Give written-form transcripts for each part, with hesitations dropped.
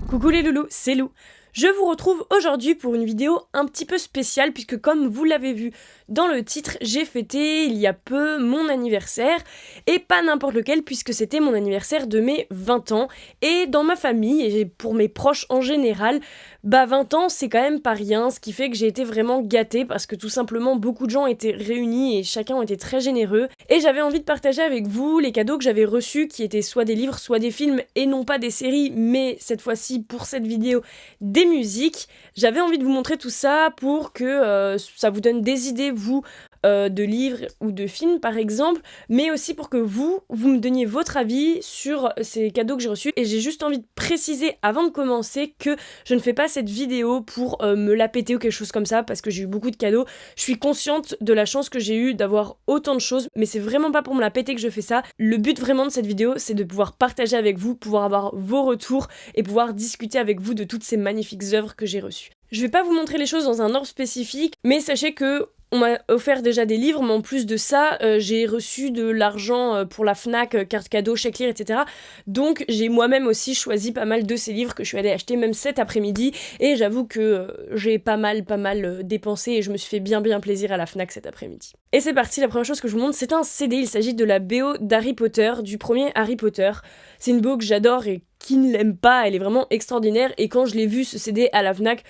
Coucou les loulous, c'est Lou. Je vous retrouve aujourd'hui pour une vidéo un petit peu spéciale puisque comme vous l'avez vu dans le titre, j'ai fêté il y a peu mon anniversaire et pas n'importe lequel puisque c'était mon anniversaire de mes 20 ans et dans ma famille et pour mes proches en général, 20 ans c'est quand même pas rien, ce qui fait que j'ai été vraiment gâtée parce que tout simplement beaucoup de gens étaient réunis et chacun était très généreux et j'avais envie de partager avec vous les cadeaux que j'avais reçus qui étaient soit des livres, soit des films et non pas des séries mais cette fois-ci pour cette vidéo des musiques. J'avais envie de vous montrer tout ça pour que ça vous donne des idées, vous, de livres ou de films par exemple, mais aussi pour que vous me donniez votre avis sur ces cadeaux que j'ai reçus. Et j'ai juste envie de préciser avant de commencer que je ne fais pas cette vidéo pour me la péter ou quelque chose comme ça, parce que j'ai eu beaucoup de cadeaux. Je suis consciente de la chance que j'ai eue d'avoir autant de choses, mais c'est vraiment pas pour me la péter que je fais ça. Le but vraiment de cette vidéo, c'est de pouvoir partager avec vous, pouvoir avoir vos retours et pouvoir discuter avec vous de toutes ces magnifiques œuvres que j'ai reçues. Je vais pas vous montrer les choses dans un ordre spécifique, mais sachez que on m'a offert déjà des livres, mais en plus de ça, j'ai reçu de l'argent pour la Fnac, carte cadeau, chèque lire, etc. Donc j'ai moi-même aussi choisi pas mal de ces livres que je suis allée acheter même cet après-midi, et j'avoue que j'ai pas mal dépensé et je me suis fait bien plaisir à la Fnac cet après-midi. Et c'est parti, la première chose que je vous montre, c'est un CD, il s'agit de la BO d'Harry Potter, du premier Harry Potter. C'est une BO que j'adore et qui ne l'aime pas, elle est vraiment extraordinaire, et quand je l'ai vu ce CD à la Fnac,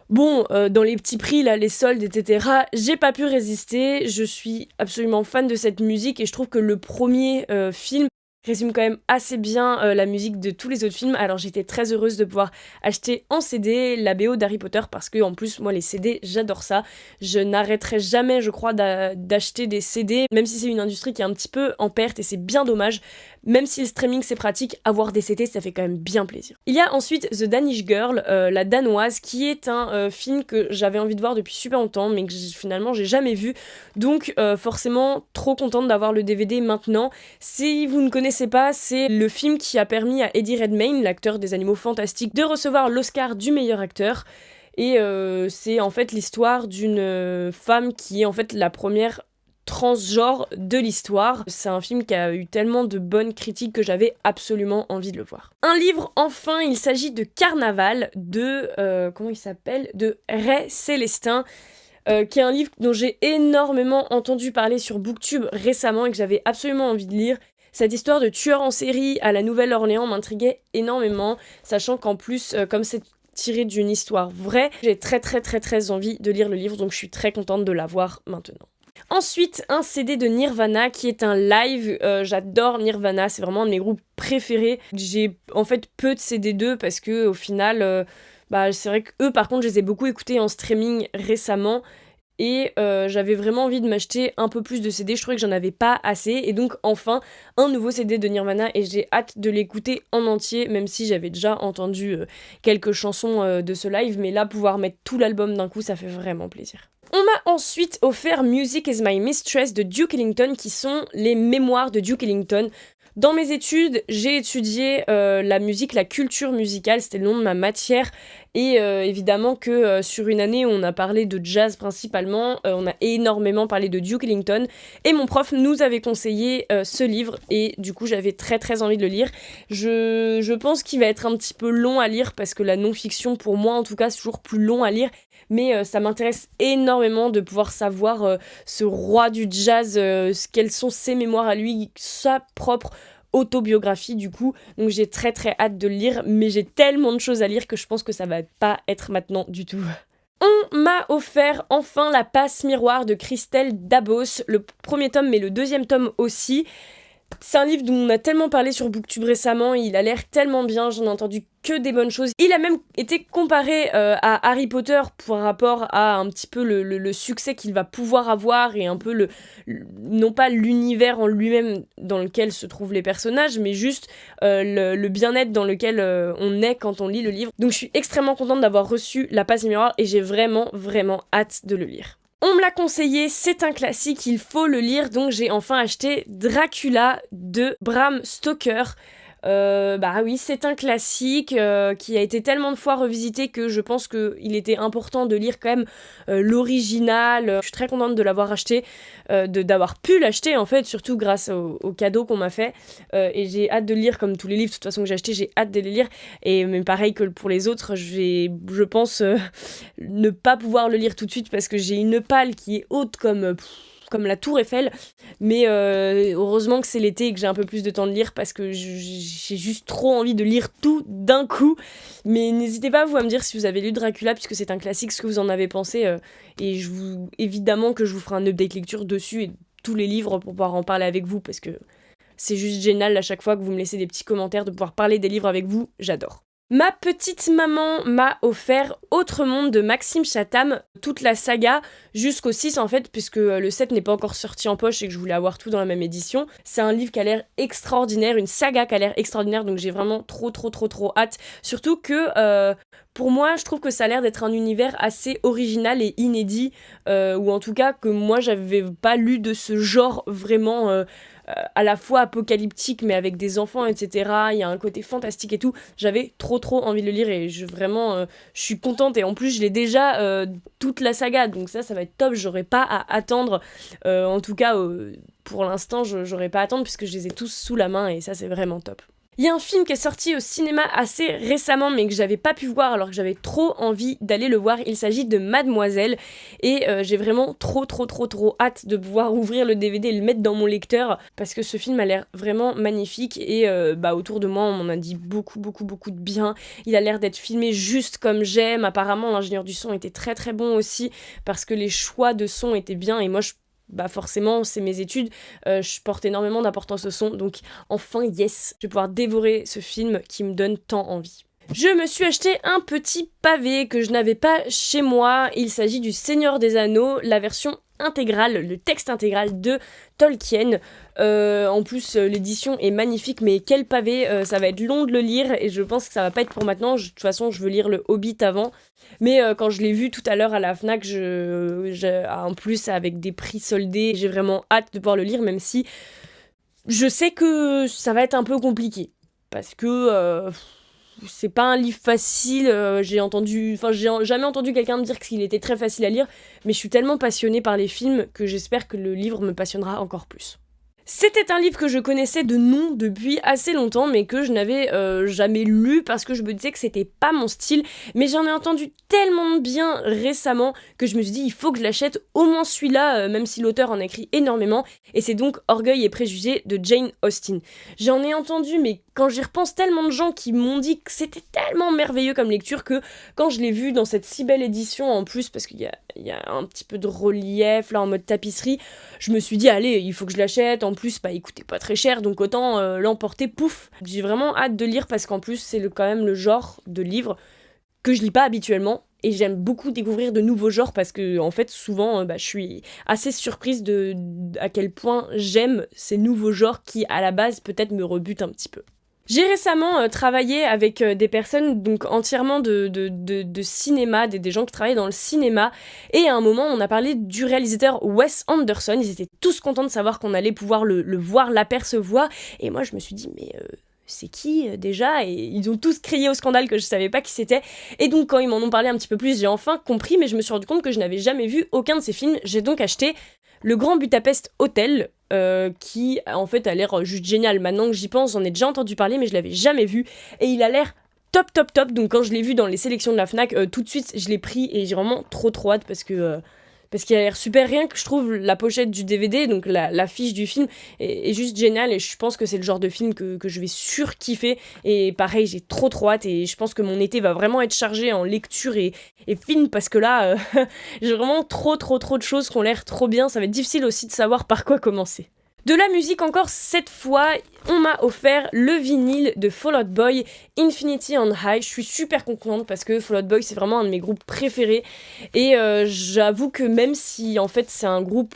bon, dans les petits prix, là, les soldes, etc., j'ai pas pu résister, je suis absolument fan de cette musique et je trouve que le premier film résume quand même assez bien la musique de tous les autres films. Alors j'étais très heureuse de pouvoir acheter en CD la BO d'Harry Potter parce que en plus moi les CD j'adore ça. Je n'arrêterai jamais je crois d'acheter des CD, même si c'est une industrie qui est un petit peu en perte et c'est bien dommage. Même si le streaming c'est pratique, avoir des CD ça fait quand même bien plaisir. Il y a ensuite The Danish Girl, la danoise, qui est un film que j'avais envie de voir depuis super longtemps mais que finalement j'ai jamais vu. Donc forcément trop contente d'avoir le DVD maintenant. Si vous ne connaissez pas, c'est le film qui a permis à Eddie Redmayne, l'acteur des Animaux Fantastiques, de recevoir l'Oscar du meilleur acteur. Et c'est en fait l'histoire d'une femme qui est en fait la première transgenre de l'histoire. C'est un film qui a eu tellement de bonnes critiques que j'avais absolument envie de le voir. Un livre, enfin, il s'agit de Carnaval de... comment il s'appelle ? De Ray Célestin. Qui est un livre dont j'ai énormément entendu parler sur Booktube récemment et que j'avais absolument envie de lire. Cette histoire de tueur en série à la Nouvelle-Orléans m'intriguait énormément, sachant qu'en plus, comme c'est tiré d'une histoire vraie, j'ai très envie de lire le livre, donc je suis très contente de l'avoir maintenant. Ensuite, un CD de Nirvana qui est un live. J'adore Nirvana, c'est vraiment un de mes groupes préférés. J'ai en fait peu de CD d'eux parce que au final, c'est vrai que eux par contre je les ai beaucoup écoutés en streaming récemment. Et j'avais vraiment envie de m'acheter un peu plus de CD, je trouvais que j'en avais pas assez, et donc enfin un nouveau CD de Nirvana et j'ai hâte de l'écouter en entier, même si j'avais déjà entendu quelques chansons de ce live, mais là pouvoir mettre tout l'album d'un coup ça fait vraiment plaisir. On m'a ensuite offert Music is My Mistress de Duke Ellington, qui sont les mémoires de Duke Ellington. Dans mes études, j'ai étudié la musique, la culture musicale, c'était le nom de ma matière, et évidemment que sur une année on a parlé de jazz principalement, on a énormément parlé de Duke Ellington, et mon prof nous avait conseillé ce livre, et du coup j'avais très envie de le lire. Je pense qu'il va être un petit peu long à lire, parce que la non-fiction pour moi en tout cas c'est toujours plus long à lire, mais ça m'intéresse énormément de pouvoir savoir ce roi du jazz, quelles sont ses mémoires à lui, sa propre autobiographie du coup, donc j'ai très hâte de le lire, mais j'ai tellement de choses à lire que je pense que ça va pas être maintenant du tout. On m'a offert enfin La Passe Miroir de Christelle Dabos, le premier tome mais le deuxième tome aussi. C'est un livre dont on a tellement parlé sur Booktube récemment, il a l'air tellement bien, j'en ai entendu que des bonnes choses. Il a même été comparé à Harry Potter par rapport à un petit peu le succès qu'il va pouvoir avoir et un peu non pas l'univers en lui-même dans lequel se trouvent les personnages, mais juste le bien-être dans lequel on est quand on lit le livre. Donc je suis extrêmement contente d'avoir reçu La Passe Miroir et j'ai vraiment hâte de le lire. On me l'a conseillé, c'est un classique, il faut le lire, donc j'ai enfin acheté Dracula de Bram Stoker. Bah oui, c'est un classique qui a été tellement de fois revisité que je pense qu'il était important de lire quand même l'original. Je suis très contente de l'avoir acheté, d'avoir pu l'acheter en fait, surtout grâce au cadeau qu'on m'a fait. Et j'ai hâte de le lire comme tous les livres de toute façon que j'ai acheté, j'ai hâte de les lire. Et même pareil que pour les autres, je pense ne pas pouvoir le lire tout de suite parce que j'ai une palle qui est haute comme la tour Eiffel, mais heureusement que c'est l'été et que j'ai un peu plus de temps de lire parce que j'ai juste trop envie de lire tout d'un coup. Mais n'hésitez pas vous à me dire si vous avez lu Dracula puisque c'est un classique, ce que vous en avez pensé, et évidemment que je vous ferai un update lecture dessus et tous les livres pour pouvoir en parler avec vous parce que c'est juste génial à chaque fois que vous me laissez des petits commentaires de pouvoir parler des livres avec vous, j'adore. Ma petite maman m'a offert Autre Monde de Maxime Chatham, toute la saga, jusqu'au 6 en fait, puisque le 7 n'est pas encore sorti en poche et que je voulais avoir tout dans la même édition. C'est un livre qui a l'air extraordinaire, une saga qui a l'air extraordinaire, donc j'ai vraiment trop hâte. Surtout que pour moi, je trouve que ça a l'air d'être un univers assez original et inédit, ou en tout cas que moi j'avais pas lu de ce genre vraiment à la fois apocalyptique mais avec des enfants, etc. Il y a un côté fantastique et tout. J'avais trop envie de le lire et je suis contente et en plus je l'ai déjà toute la saga donc ça va être top. J'aurais pas à attendre, en tout cas pour l'instant j'aurais pas à attendre puisque je les ai tous sous la main et ça c'est vraiment top. Il y a un film qui est sorti au cinéma assez récemment mais que j'avais pas pu voir alors que j'avais trop envie d'aller le voir. Il s'agit de Mademoiselle et j'ai vraiment trop hâte de pouvoir ouvrir le DVD et le mettre dans mon lecteur parce que ce film a l'air vraiment magnifique et autour de moi on m'en a dit beaucoup de bien. Il a l'air d'être filmé juste comme j'aime. Apparemment l'ingénieur du son était très bon aussi parce que les choix de son étaient bien et moi forcément, c'est mes études, je porte énormément d'importance au son, donc enfin, yes, je vais pouvoir dévorer ce film qui me donne tant envie. Je me suis acheté un petit pavé que je n'avais pas chez moi, il s'agit du Seigneur des Anneaux, la version intégrale, le texte intégral de Tolkien. En plus, l'édition est magnifique, mais quel pavé, ça va être long de le lire et je pense que ça va pas être pour maintenant. De toute façon, je veux lire le Hobbit avant. Mais quand je l'ai vu tout à l'heure à la Fnac, en plus avec des prix soldés, j'ai vraiment hâte de pouvoir le lire, même si je sais que ça va être un peu compliqué. Parce que c'est pas un livre facile, j'ai jamais entendu quelqu'un me dire qu'il était très facile à lire, mais je suis tellement passionnée par les films que j'espère que le livre me passionnera encore plus. C'était un livre que je connaissais de nom depuis assez longtemps, mais que je n'avais jamais lu parce que je me disais que c'était pas mon style. Mais j'en ai entendu tellement de bien récemment que je me suis dit il faut que je l'achète, au moins celui-là, même si l'auteur en a écrit énormément. Et c'est donc Orgueil et Préjugés de Jane Austen. J'en ai entendu, mais quand j'y repense, tellement de gens qui m'ont dit que c'était tellement merveilleux comme lecture que quand je l'ai vu dans cette si belle édition en plus, parce qu'il y a un petit peu de relief là en mode tapisserie, je me suis dit allez, il faut que je l'achète. En plus, il coûtait pas très cher, donc autant l'emporter, pouf. J'ai vraiment hâte de lire parce qu'en plus, c'est quand même le genre de livre que je lis pas habituellement. Et j'aime beaucoup découvrir de nouveaux genres parce que, en fait, souvent, je suis assez surprise à quel point j'aime ces nouveaux genres qui, à la base, peut-être me rebutent un petit peu. J'ai récemment travaillé avec des personnes donc entièrement de cinéma, des gens qui travaillent dans le cinéma, et à un moment on a parlé du réalisateur Wes Anderson. Ils étaient tous contents de savoir qu'on allait pouvoir le voir, l'apercevoir, et moi je me suis dit mais c'est qui déjà? Et ils ont tous crié au scandale que je savais pas qui c'était, et donc quand ils m'en ont parlé un petit peu plus j'ai enfin compris, mais je me suis rendu compte que je n'avais jamais vu aucun de ces films. J'ai donc acheté Le Grand Budapest Hotel, qui en fait a l'air juste génial. Maintenant que j'y pense, j'en ai déjà entendu parler mais je l'avais jamais vu et il a l'air top. Donc quand je l'ai vu dans les sélections de la Fnac, tout de suite je l'ai pris et j'ai vraiment trop hâte parce qu'il a l'air super. Rien que je trouve la pochette du DVD, donc la fiche du film est juste géniale et je pense que c'est le genre de film que je vais surkiffer. Et pareil, j'ai trop hâte et je pense que mon été va vraiment être chargé en lecture et film parce que là, j'ai vraiment trop de choses qui ont l'air trop bien. Ça va être difficile aussi de savoir par quoi commencer. De la musique encore, cette fois, on m'a offert le vinyle de Fall Out Boy, Infinity on High. Je suis super contente parce que Fall Out Boy, c'est vraiment un de mes groupes préférés. Et j'avoue que même si, en fait, c'est un groupe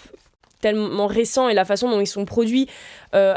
tellement récent et la façon dont ils sont produits,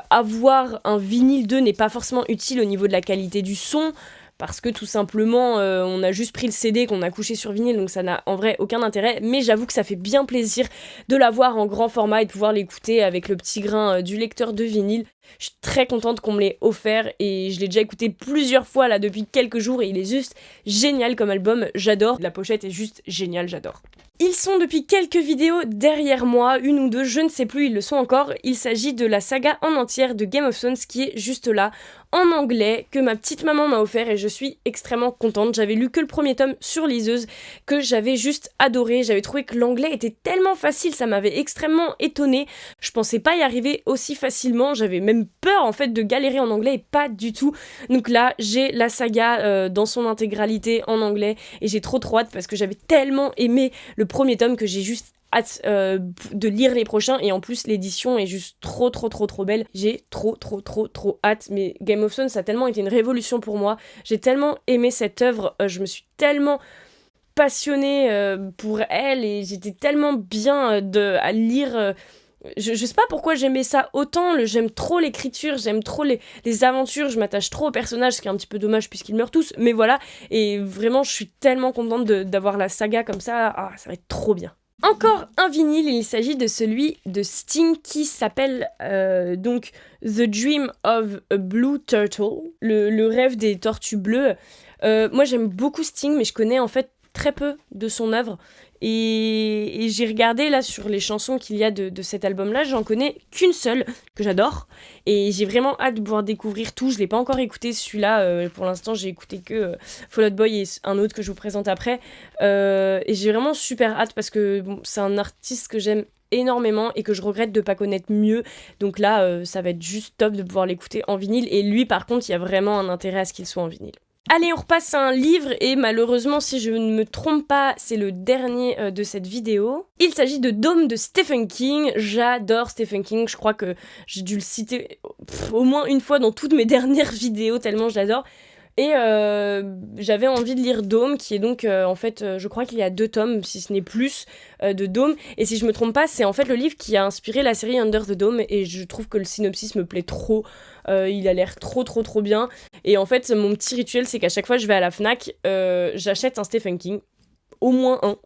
avoir un vinyle d'eux n'est pas forcément utile au niveau de la qualité du son. Parce que tout simplement, on a juste pris le CD qu'on a couché sur vinyle, donc ça n'a en vrai aucun intérêt. Mais j'avoue que ça fait bien plaisir de l'avoir en grand format et de pouvoir l'écouter avec le petit grain du lecteur de vinyle. Je suis très contente qu'on me l'ait offert et je l'ai déjà écouté plusieurs fois là depuis quelques jours et il est juste génial comme album, j'adore. La pochette est juste géniale, j'adore. Ils sont depuis quelques vidéos derrière moi, une ou deux, je ne sais plus, ils le sont encore. Il s'agit de la saga en entière de Game of Thrones qui est juste là, en anglais, que ma petite maman m'a offert et je suis extrêmement contente. J'avais lu que le premier tome sur liseuse, que j'avais juste adoré. J'avais trouvé que l'anglais était tellement facile, ça m'avait extrêmement étonnée. Je pensais pas y arriver aussi facilement, j'avais même peur en fait de galérer en anglais et pas du tout. Donc là, j'ai la saga dans son intégralité en anglais et j'ai trop hâte parce que j'avais tellement aimé le premier tome que j'ai juste hâte de lire les prochains et en plus l'édition est juste trop belle. J'ai trop hâte. Mais Game of Thrones ça a tellement été une révolution pour moi. J'ai tellement aimé cette œuvre, je me suis tellement passionnée pour elle et j'étais tellement bien à lire. Je sais pas pourquoi j'aimais ça autant, j'aime trop l'écriture, j'aime trop les aventures, je m'attache trop aux personnages, ce qui est un petit peu dommage puisqu'ils meurent tous, mais voilà, et vraiment je suis tellement contente d'avoir la saga comme ça, ça va être trop bien. Encore un vinyle, il s'agit de celui de Sting qui s'appelle donc The Dream of a Blue Turtle, le rêve des tortues bleues. Moi j'aime beaucoup Sting, mais je connais en fait très peu de son œuvre. Et j'ai regardé là sur les chansons qu'il y a de cet album-là, j'en connais qu'une seule, que j'adore. Et j'ai vraiment hâte de pouvoir découvrir tout. Je l'ai pas encore écouté celui-là, pour l'instant j'ai écouté que Fall Out Boy et un autre que je vous présente après. Et j'ai vraiment super hâte parce que bon, c'est un artiste que j'aime énormément et que je regrette de pas connaître mieux. Donc là, ça va être juste top de pouvoir l'écouter en vinyle. Et lui par contre, il y a vraiment un intérêt à ce qu'il soit en vinyle. Allez, on repasse à un livre et malheureusement, si je ne me trompe pas, c'est le dernier de cette vidéo. Il s'agit de Dome de Stephen King. J'adore Stephen King, je crois que j'ai dû le citer au moins une fois dans toutes mes dernières vidéos, tellement je l'adore. Et j'avais envie de lire Dome, qui est donc, en fait, je crois qu'il y a 2 tomes, si ce n'est plus, de Dome. Et si je me trompe pas, c'est en fait le livre qui a inspiré la série Under the Dome. Et je trouve que le synopsis me plaît trop. Il a l'air trop bien. Et en fait, mon petit rituel, c'est qu'à chaque fois que je vais à la Fnac, j'achète un Stephen King. Au moins un.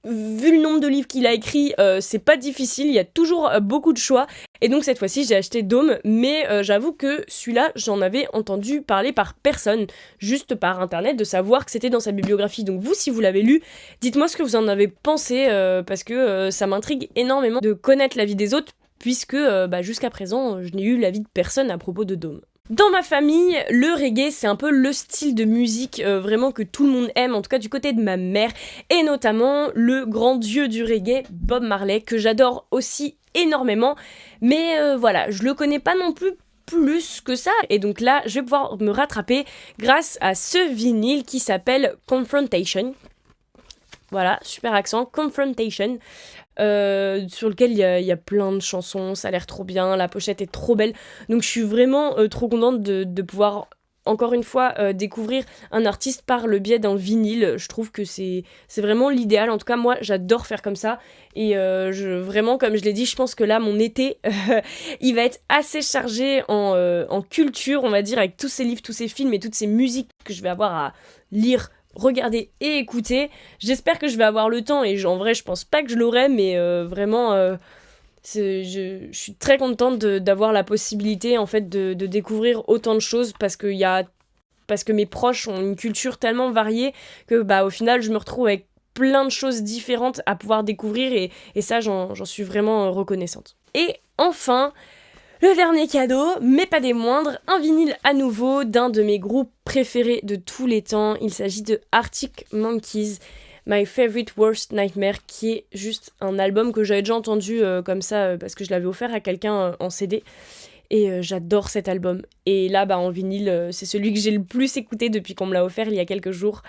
Vu le nombre de livres qu'il a écrit, c'est pas difficile, il y a toujours beaucoup de choix. Et donc cette fois-ci, j'ai acheté Dome, mais j'avoue que celui-là, j'en avais entendu parler par personne, juste par internet, de savoir que c'était dans sa bibliographie. Donc vous, si vous l'avez lu, dites-moi ce que vous en avez pensé, parce que ça m'intrigue énormément de connaître l'avis des autres, puisque jusqu'à présent, je n'ai eu l'avis de personne à propos de Dome. Dans ma famille, le reggae, c'est un peu le style de musique vraiment que tout le monde aime, en tout cas du côté de ma mère, et notamment le grand dieu du reggae, Bob Marley, que j'adore aussi énormément, mais voilà, je le connais pas non plus que ça, et donc là, je vais pouvoir me rattraper grâce à ce vinyle qui s'appelle Confrontation. Voilà, super accent, Confrontation. Sur lequel il y a plein de chansons, ça a l'air trop bien, la pochette est trop belle, donc je suis vraiment trop contente de pouvoir encore une fois découvrir un artiste par le biais d'un vinyle. Je trouve que c'est vraiment l'idéal, en tout cas moi j'adore faire comme ça, et vraiment comme je l'ai dit, je pense que là mon été il va être assez chargé en culture, on va dire, avec tous ces livres, tous ces films et toutes ces musiques que je vais avoir à lire, regarder et écouter. J'espère que je vais avoir le temps, et en vrai je pense pas que je l'aurai, mais vraiment je suis très contente d'avoir la possibilité en fait de découvrir autant de choses, parce que mes proches ont une culture tellement variée que au final je me retrouve avec plein de choses différentes à pouvoir découvrir, et ça j'en suis vraiment reconnaissante. Et enfin, le dernier cadeau, mais pas des moindres, un vinyle à nouveau d'un de mes groupes préférés de tous les temps. Il s'agit de Arctic Monkeys, My Favorite Worst Nightmare, qui est juste un album que j'avais déjà entendu comme ça, parce que je l'avais offert à quelqu'un en CD. Et j'adore cet album. Et là, en vinyle, c'est celui que j'ai le plus écouté depuis qu'on me l'a offert il y a quelques jours.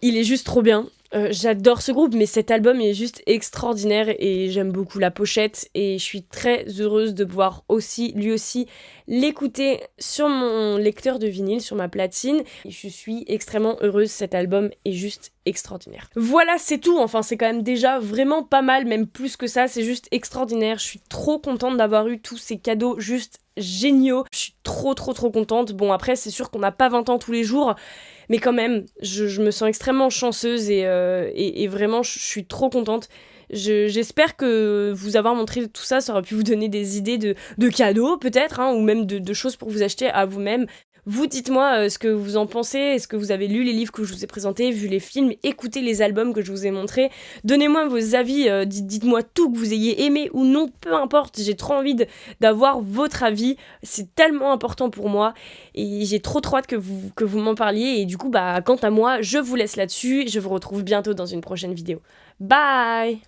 Il est juste trop bien. J'adore ce groupe, mais cet album est juste extraordinaire et j'aime beaucoup la pochette, et je suis très heureuse de pouvoir lui aussi l'écouter sur mon lecteur de vinyle, sur ma platine. Et je suis extrêmement heureuse, cet album est juste extraordinaire. Voilà, c'est tout, enfin c'est quand même déjà vraiment pas mal, même plus que ça, c'est juste extraordinaire. Je suis trop contente d'avoir eu tous ces cadeaux juste géniaux. Je suis trop contente. Bon, après c'est sûr qu'on n'a pas 20 ans tous les jours, mais quand même, je me sens extrêmement chanceuse, et vraiment, je suis trop contente. J'espère que vous avoir montré tout ça, ça aurait pu vous donner des idées de cadeaux peut-être, hein, ou même de choses pour vous acheter à vous-même. Vous, dites-moi ce que vous en pensez. Est-ce que vous avez lu les livres que je vous ai présentés, vu les films, écouté les albums que je vous ai montrés? Donnez-moi vos avis, dites-moi tout, que vous ayez aimé ou non, peu importe. J'ai trop envie d'avoir votre avis. C'est tellement important pour moi et j'ai trop hâte que vous m'en parliez. Et du coup, quant à moi, je vous laisse là-dessus. Je vous retrouve bientôt dans une prochaine vidéo. Bye!